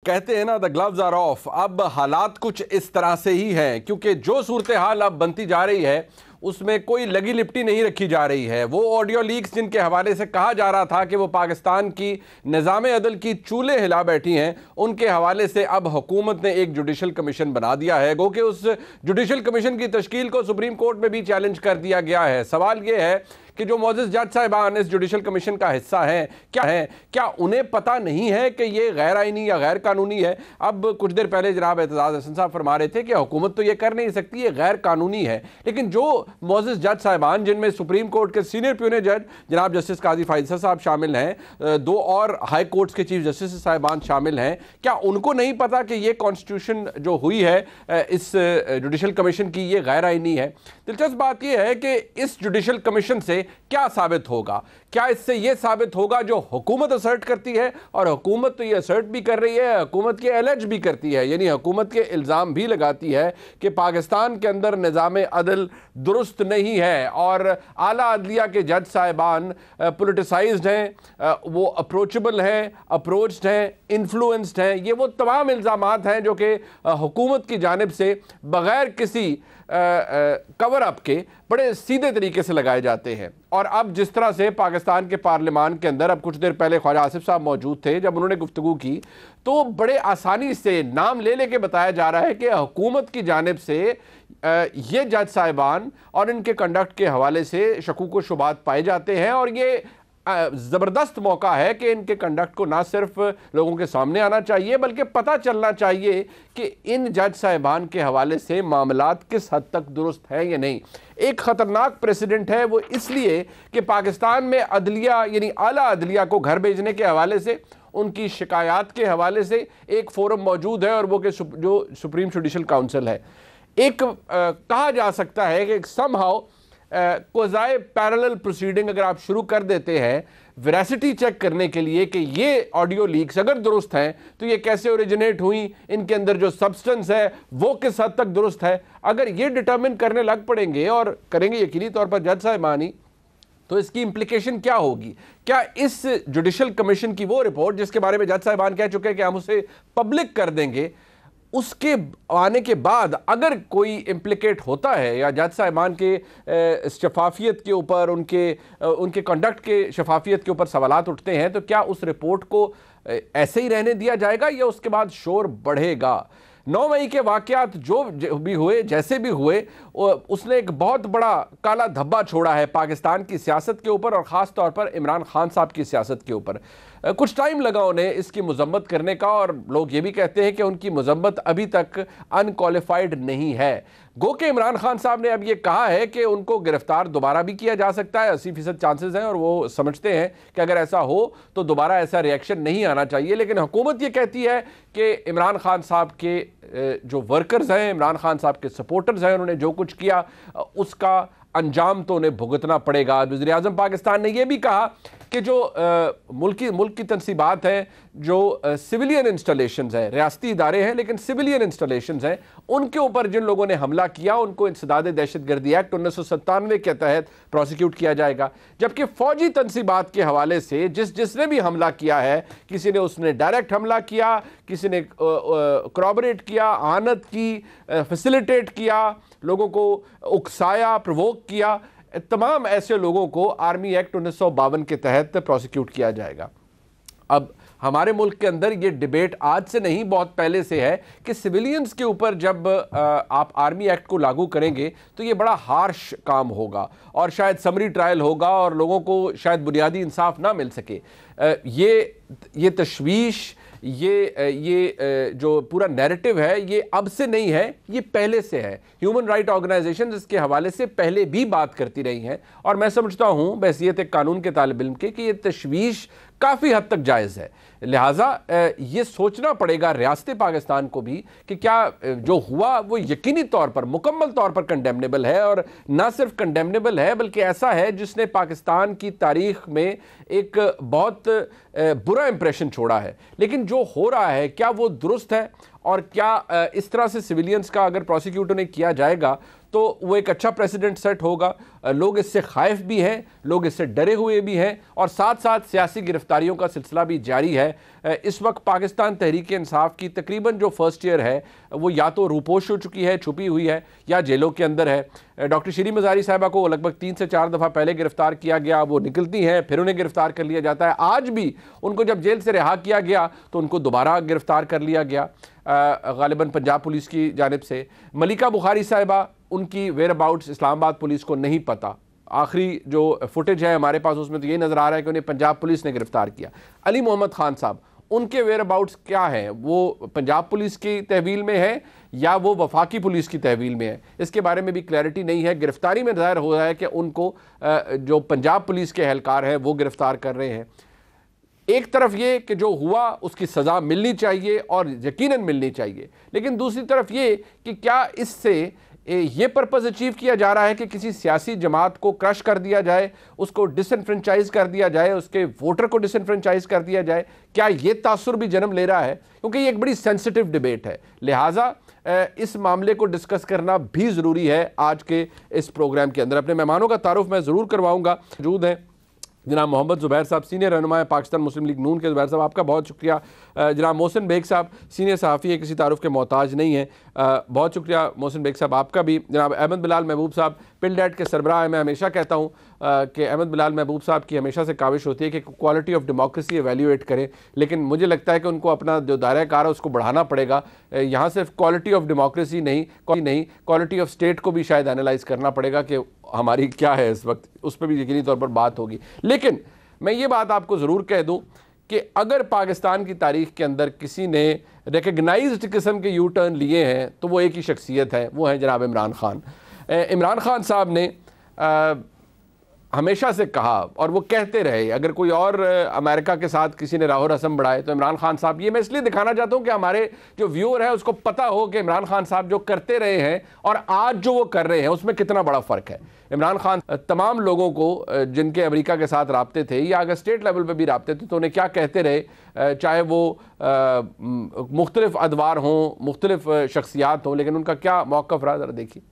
कहते हैं ना, द ग्लव्स आर ऑफ। अब हालात कुछ इस तरह से ही हैं, क्योंकि जो सूरत हाल अब बनती जा रही है उसमें कोई लगी लिपटी नहीं रखी जा रही है। वो ऑडियो लीक्स जिनके हवाले से कहा जा रहा था कि वो पाकिस्तान की निज़ाम अदल की चूल्हे हिला बैठी हैं, उनके हवाले से अब हुकूमत ने एक जुडिशल कमीशन बना दिया है। गो कि उस जुडिशल कमीशन की तश्कील को सुप्रीम कोर्ट में भी चैलेंज कर दिया गया है। सवाल ये है कि जो मोअज़्ज़ज़ जज साहिबान इस जुडिशल कमीशन का हिस्सा हैं, क्या उन्हें पता नहीं है कि ये गैर आइनी या गैर कानूनी है? अब कुछ देर पहले जनाब एतजाज़ हसन साहब फरमा रहे थे कि हुकूमत तो ये कर नहीं सकती, ये गैर कानूनी है। लेकिन जो मोअज़्ज़ज़ जज साहिबान, जिनमें सुप्रीम कोर्ट के सीनियर प्यूने जज जनाब जस्टिस काजी फायज़ साहब शामिल हैं, दो और हाई कोर्ट्स के चीफ जस्टिस साहिबान शामिल हैं, क्या उनको नहीं पता कि ये कॉन्स्टिट्यूशन जो हुई है इस जुडिशल कमीशन की, ये गैर आइनी है? दिलचस्प बात यह है कि इस जुडिशल कमीशन से क्या साबित होगा? क्या इससे यह साबित होगा जो हुकूमत असर्ट करती है, और हुकूमत तो ये असर्ट भी कर रही है, हुकूमत ये एलेज भी करती है, यानी हुकूमत के इल्ज़ाम भी लगाती है कि पाकिस्तान के अंदर निज़ाम अदल दुरुस्त नहीं है और आला अदलिया के जज साहिबान पोलिटिसाइज्ड हैं, वो अप्रोचेबल हैं, अप्रोच्ड हैं, इन्फ्लुएंस्ड हैं। ये वो तमाम इल्ज़ामात हैं जो कि हुकूमत की जानिब से बग़ैर किसी कवर अप के बड़े सीधे तरीके से लगाए जाते हैं। और अब जिस तरह से पाकिस्तान के पार्लियामान के अंदर, अब कुछ देर पहले ख्वाजा आसिफ साहब मौजूद थे, जब उन्होंने गुफ्तगू की तो बड़े आसानी से नाम ले लेके बताया जा रहा है कि हुकूमत की जानिब से ये जज साहिबान और इनके कंडक्ट के हवाले से शकूक व शुबात पाए जाते हैं, और ये ज़बरदस्त मौका है कि इनके कंडक्ट को ना सिर्फ लोगों के सामने आना चाहिए, बल्कि पता चलना चाहिए कि इन जज साहिबान के हवाले से मामलात किस हद तक दुरुस्त हैं या नहीं। एक ख़तरनाक प्रेसिडेंट है वो इसलिए कि पाकिस्तान में अदलिया यानी आला अदलिया को घर भेजने के हवाले से, उनकी शिकायत के हवाले से एक फोरम मौजूद है, और वो कि जो सुप्रीम जुडिशल काउंसिल है। एक कहा जा सकता है कि समहाउ कोज़ाए पैरेलल प्रोसीडिंग अगर आप शुरू कर देते हैं वेरासिटी चेक करने के लिए कि ये ऑडियो लीक्स अगर दुरुस्त हैं तो ये कैसे ओरिजिनेट हुई, इनके अंदर जो सब्सटेंस है वो किस हद तक दुरुस्त है, अगर ये डिटर्मिन करने लग पड़ेंगे और करेंगे यकीनी तौर पर जज साहिबानी, तो इसकी इम्प्लीकेशन क्या होगी? क्या इस जुडिशल कमीशन की वो रिपोर्ट जिसके बारे में जज साहिबान कह चुके हैं कि हम उसे पब्लिक कर देंगे, उसके आने के बाद अगर कोई इम्प्लिकेट होता है या जज साहिबान के शफाफियत के ऊपर, उनके कंडक्ट के शफाफियत के ऊपर सवालात उठते हैं, तो क्या उस रिपोर्ट को ऐसे ही रहने दिया जाएगा या उसके बाद शोर बढ़ेगा? 9 मई के वाक़यात जो भी हुए, जैसे भी हुए, उसने एक बहुत बड़ा काला धब्बा छोड़ा है पाकिस्तान की सियासत के ऊपर, और ख़ास तौर पर इमरान खान साहब की सियासत के ऊपर। कुछ टाइम लगा उन्हें इसकी मजम्मत करने का, और लोग ये भी कहते हैं कि उनकी मजम्मत अभी तक अनक्वालिफाइड नहीं है। गो के इमरान खान साहब ने अब ये कहा है कि उनको गिरफ्तार दोबारा भी किया जा सकता है, 80% चांसेस हैं, और वो समझते हैं कि अगर ऐसा हो तो दोबारा ऐसा रिएक्शन नहीं आना चाहिए। लेकिन हुकूमत ये कहती है कि इमरान खान साहब के जो वर्कर्स हैं, इमरान खान साहब के सपोर्टर्स हैं, उन्होंने जो कुछ किया उसका अंजाम तो उन्हें भुगतना पड़ेगा। वज़ीर आज़म पाकिस्तान ने यह भी कहा कि जो मुल्क की तनसीबात हैं, जो सिविलियन इंस्टॉलेशंस हैं, रियासती इदारे हैं लेकिन सिविलियन इंस्टॉलेशंस हैं, उनके ऊपर जिन लोगों ने हमला किया उनको इंसदाद दहशतगर्दी एक्ट 1997 के तहत प्रोसिक्यूट किया जाएगा। जबकि फ़ौजी तनसीबात के हवाले से जिसने भी हमला किया है, किसी ने उसने डायरेक्ट हमला किया, किसी ने क्रॉबरेट किया, आनत की, फैसिलिटेट किया, लोगों को उकसाया, प्रोवोक किया, तमाम ऐसे लोगों को आर्मी एक्ट 1952 के तहत प्रोसिक्यूट किया जाएगा। अब हमारे मुल्क के अंदर ये डिबेट आज से नहीं, बहुत पहले से है कि सिविलियंस के ऊपर जब आप आर्मी एक्ट को लागू करेंगे तो ये बड़ा हार्श काम होगा, और शायद समरी ट्रायल होगा और लोगों को शायद बुनियादी इंसाफ ना मिल सके। ये तशवीश, ये जो पूरा नैरेटिव है, ये अब से नहीं है, ये पहले से है। ह्यूमन राइट ऑर्गेनाइजेशन इसके हवाले से पहले भी बात करती रही हैं, और मैं समझता हूँ बहसीयत एक कानून के तालिब इल्म के कि ये तशवीश काफ़ी हद तक जायज़ है। लिहाजा ये सोचना पड़ेगा रियासत पाकिस्तान को भी कि क्या जो हुआ वो यकीनी तौर पर, मुकम्मल तौर पर कंडेमनेबल है, और ना सिर्फ कंडेमनेबल है बल्कि ऐसा है जिसने पाकिस्तान की तारीख में एक बहुत बुरा इंप्रेशन छोड़ा है। लेकिन जो हो रहा है क्या वो दुरुस्त है? और क्या इस तरह से सिविलियंस का अगर प्रोसिक्यूटर ने किया जाएगा तो वो एक अच्छा प्रेसिडेंट सेट होगा। लोग इससे खाइफ भी हैं, लोग इससे डरे हुए भी हैं और साथ साथ सियासी गिरफ्तारियों का सिलसिला भी जारी है। इस वक्त पाकिस्तान तहरीक इंसाफ की तकरीबन जो फर्स्ट ईयर है वो या तो रूपोश हो चुकी है, छुपी हुई है, या जेलों के अंदर है। डॉक्टर शीरी मज़ारी साहिबा को लगभग 3 से 4 दफ़ा पहले गिरफ्तार किया गया, वो निकलती हैं, फिर उन्हें गिरफ्तार कर लिया जाता है। आज भी उनको जब जेल से रिहा किया गया तो उनको दोबारा गिरफ्तार कर लिया गया, गालिबन पंजाब पुलिस की जानिब से। मलिका बुखारी साहिबा, उनकी वेयर अबाउट्स इस्लामाबाद पुलिस को नहीं पता। आखिरी जो फुटेज है हमारे पास उसमें तो ये नज़र आ रहा है कि उन्हें पंजाब पुलिस ने गिरफ्तार किया। अली मोहम्मद खान साहब, उनके वेयर अबाउट्स क्या हैं? वो पंजाब पुलिस की तहवील में है या वो वफाकी पुलिस की तहवील में है? इसके बारे में भी क्लैरिटी नहीं है। गिरफ्तारी में ज़ाहिर हो रहा है कि उनको जो पंजाब पुलिस के एहलकार हैं वो गिरफ्तार कर रहे हैं। एक तरफ ये कि जो हुआ उसकी सज़ा मिलनी चाहिए और यकीनन मिलनी चाहिए, लेकिन दूसरी तरफ ये कि क्या इससे ये पर्पज़ अचीव किया जा रहा है कि किसी सियासी जमात को क्रश कर दिया जाए, उसको डिसएनफ्रेंचाइज कर दिया जाए, उसके वोटर को डिसएनफ्रेंचाइज कर दिया जाए? क्या ये तासुर भी जन्म ले रहा है? क्योंकि ये एक बड़ी सेंसिटिव डिबेट है, लिहाजा इस मामले को डिस्कस करना भी ज़रूरी है आज के इस प्रोग्राम के अंदर। अपने मेहमानों का तारुफ मैं ज़रूर करवाऊँगा। मौजूद हैं जनाब मोहम्मद ज़ुबैर साहब, सीनियर रहनुमा पाकिस्तान मुस्लिम लीग नून के। ज़ुबैर साहब आपका बहुत शुक्रिया। जनाब मोहसिन बेग साहब, सीनियर सहाफ़ी है, किसी तारुफ के मोहताज नहीं है, बहुत शुक्रिया मोहसिन बेग साहब आपका भी। जनाब अहमद बिलाल महबूब साहब, पिलडेट के सरबराह हैं। मैं हमेशा कहता हूँ कि अहमद बिलाल महबूब साहब की हमेशा से काविश होती है कि क्वालिटी ऑफ डेमोक्रेसी एवेल्यूएट करें, लेकिन मुझे लगता है कि उनको अपना जो दायरा कार है उसको बढ़ाना पड़ेगा। यहाँ सिर्फ क्वालिटी ऑफ डेमोक्रेसी नहीं क्वालिटी ऑफ स्टेट को भी शायद एनालाइज करना पड़ेगा कि हमारी क्या है इस वक्त, उस पर भी यकीनी तौर पर बात होगी। लेकिन मैं ये बात आपको ज़रूर कह दूं कि अगर पाकिस्तान की तारीख़ के अंदर किसी ने रिकग्नाइज्ड किस्म के यू टर्न लिए हैं तो वो एक ही शख्सियत है, वो है जनाब इमरान खान। इमरान खान साहब ने हमेशा से कहा और वो कहते रहे, अगर कोई और अमेरिका के साथ किसी ने राहो रस्म बढ़ाए तो इमरान खान साहब, ये मैं इसलिए दिखाना चाहता हूँ कि हमारे जो व्यूअर है उसको पता हो कि इमरान खान साहब जो करते रहे हैं और आज जो वो कर रहे हैं उसमें कितना बड़ा फ़र्क है। इमरान खान तमाम लोगों को जिनके अमेरिका के साथ राब्ते थे या अगर स्टेट लेवल पर भी राब्ते थे तो उन्हें क्या कहते रहे, चाहे वो मुख्तलिफ अदवार हों, मुख्तलिफ शख्सियात हों, लेकिन उनका क्या मौक़िफ़ रहा, ज़रा देखिए।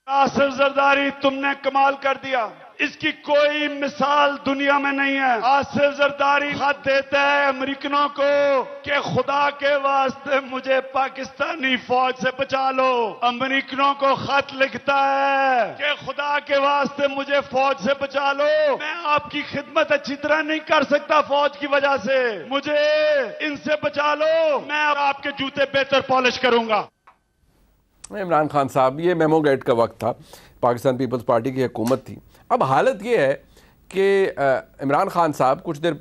आसिफ जरदारी, तुमने कमाल कर दिया, इसकी कोई मिसाल दुनिया में नहीं है। आसिफ जरदारी खत देता है अमेरिकनों को कि खुदा के वास्ते मुझे पाकिस्तानी फौज से बचा लो। अमेरिकनों को खत लिखता है कि खुदा के वास्ते मुझे फौज से बचा लो, मैं आपकी खिदमत अच्छी तरह नहीं कर सकता फौज की वजह से, मुझे इनसे बचा लो, मैं आपके जूते बेहतर पॉलिश करूंगा। इमरान खान साहब, ये मेमो गेट का वक्त था, पाकिस्तान पीपल्स पार्टी की हुकूमत थी। अब हालत ये है कि इमरान खान साहब कुछ देर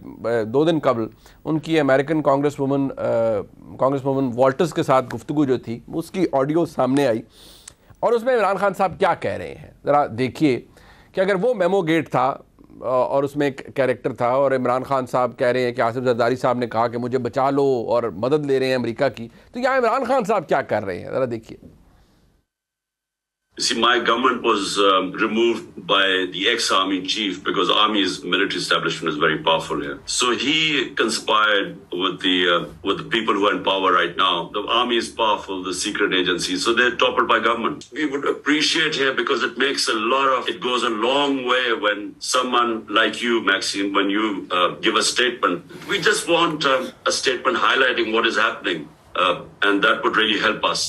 2 दिन कबल उनकी अमेरिकन कांग्रेस वुमन वॉल्टर्स के साथ गुफ्तगू जो थी उसकी ऑडियो सामने आई और उसमें इमरान खान साहब क्या कह रहे हैं ज़रा देखिए। कि अगर वो मेमो गेट था और उसमें एक कैरेक्टर था और इमरान खान साहब कह रहे हैं कि आसिफ जरदारी साहब ने कहा कि मुझे बचा लो और मदद ले रहे हैं अमेरिका की, तो यहाँ इमरान खान साहब क्या कर रहे हैं, ज़रा देखिए। See, my government was removed by the ex-army chief because army's military establishment is very powerful here. So he conspired with the people who are in power right now. The army is powerful, the secret agencies, so they're toppled by government. We would appreciate here because it makes it goes a long way when someone like you, Maxime, when you give a statement. We just want a statement highlighting what is happening, and that would really help us.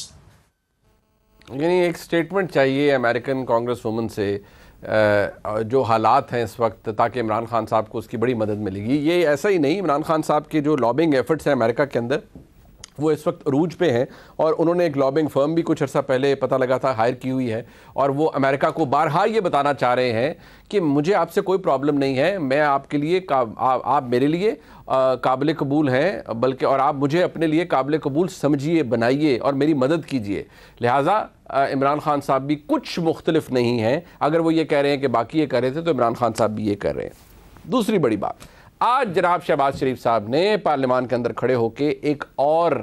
यानी एक statement चाहिए American Congress woman से जो हालात हैं इस वक्त, ताकि इमरान खान साहब को उसकी बड़ी मदद मिलेगी। ये ऐसा ही नहीं, इमरान खान साहब के जो लॉबिंग एफर्ट्स हैं अमेरिका के अंदर वो इस वक्त अरूज पे हैं और उन्होंने एक लॉबिंग फर्म भी कुछ अर्सा पहले पता लगा था हायर की हुई है और वो अमेरिका को बारहा ये बताना चाह रहे हैं कि मुझे आपसे कोई प्रॉब्लम नहीं है, मैं आपके लिए आप मेरे लिए काबिल कबूल हैं, बल्कि और आप मुझे अपने लिए काबिल कबूल समझिए, बनाइए और मेरी मदद कीजिए। लिहाजा इमरान खान साहब भी कुछ मुख्तलिफ नहीं हैं। अगर वो ये कह रहे हैं कि बाकी ये कर रहे थे तो इमरान खान साहब भी ये कर रहे हैं। दूसरी बड़ी बात, आज जनाब शहबाज शरीफ साहब ने पार्लियामान के अंदर खड़े होकर एक और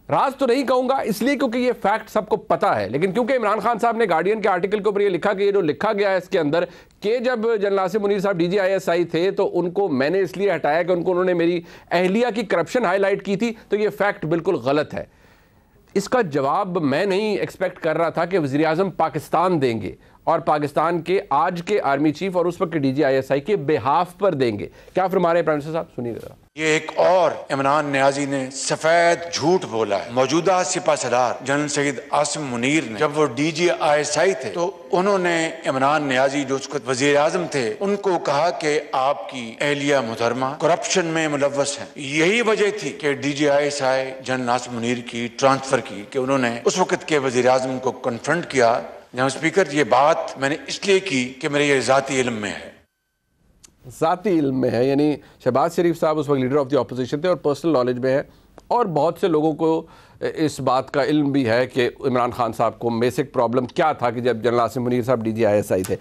राज तो नहीं कहूँगा इसलिए क्योंकि ये फैक्ट सबको पता है, लेकिन क्योंकि इमरान खान साहब ने गार्डियन के आर्टिकल के ऊपर ये लिखा कि ये जो लिखा गया है इसके अंदर कि जब जनरल आसिम मुनीर साहब DGISI थे तो उनको मैंने इसलिए हटाया कि उन्होंने मेरी अहलिया की करप्शन हाईलाइट की थी, तो ये फैक्ट बिल्कुल गलत है। इसका जवाब मैं नहीं एक्सपेक्ट कर रहा था कि वज़ीर-ए-आज़म पाकिस्तान देंगे और पाकिस्तान के आज के आर्मी चीफ और उस वक्त के DGISI के बिहाफ पर देंगे। क्या फरमा रहे हैं प्राइम मिनिस्टर साहब, सुनिए जरा। ये एक और इमरान नियाजी ने सफेद झूठ बोला है। मौजूदा सिपा सलार जनरल सईद आसिम मुनीर ने जब वो DGISI थे तो उन्होंने इमरान नियाजी जो उस वक्त वजीर आजम थे उनको कहा कि आपकी एहलिया मुहतरमा करप्शन में मुलव्वस है। यही वजह थी कि DGISI जनरल आसिम मुनीर की ट्रांसफर की कि उन्होंने उस वक्त के वजीर आजम को कन्फ्रंट किया। जनाब स्पीकर, ये बात मैंने इसलिए की कि मेरे ये ज़ाती इल्म में है, ज़ाती इल्म में है, यानी शहबाज शरीफ साहब उस वक्त लीडर ऑफ द अपोजिशन थे और पर्सनल नॉलेज में है और बहुत से लोगों को इस बात का इल्म भी है कि इमरान खान साहब को बेसिक प्रॉब्लम क्या था कि जब जनरल आसिम मुनीर साहब DGISI थे।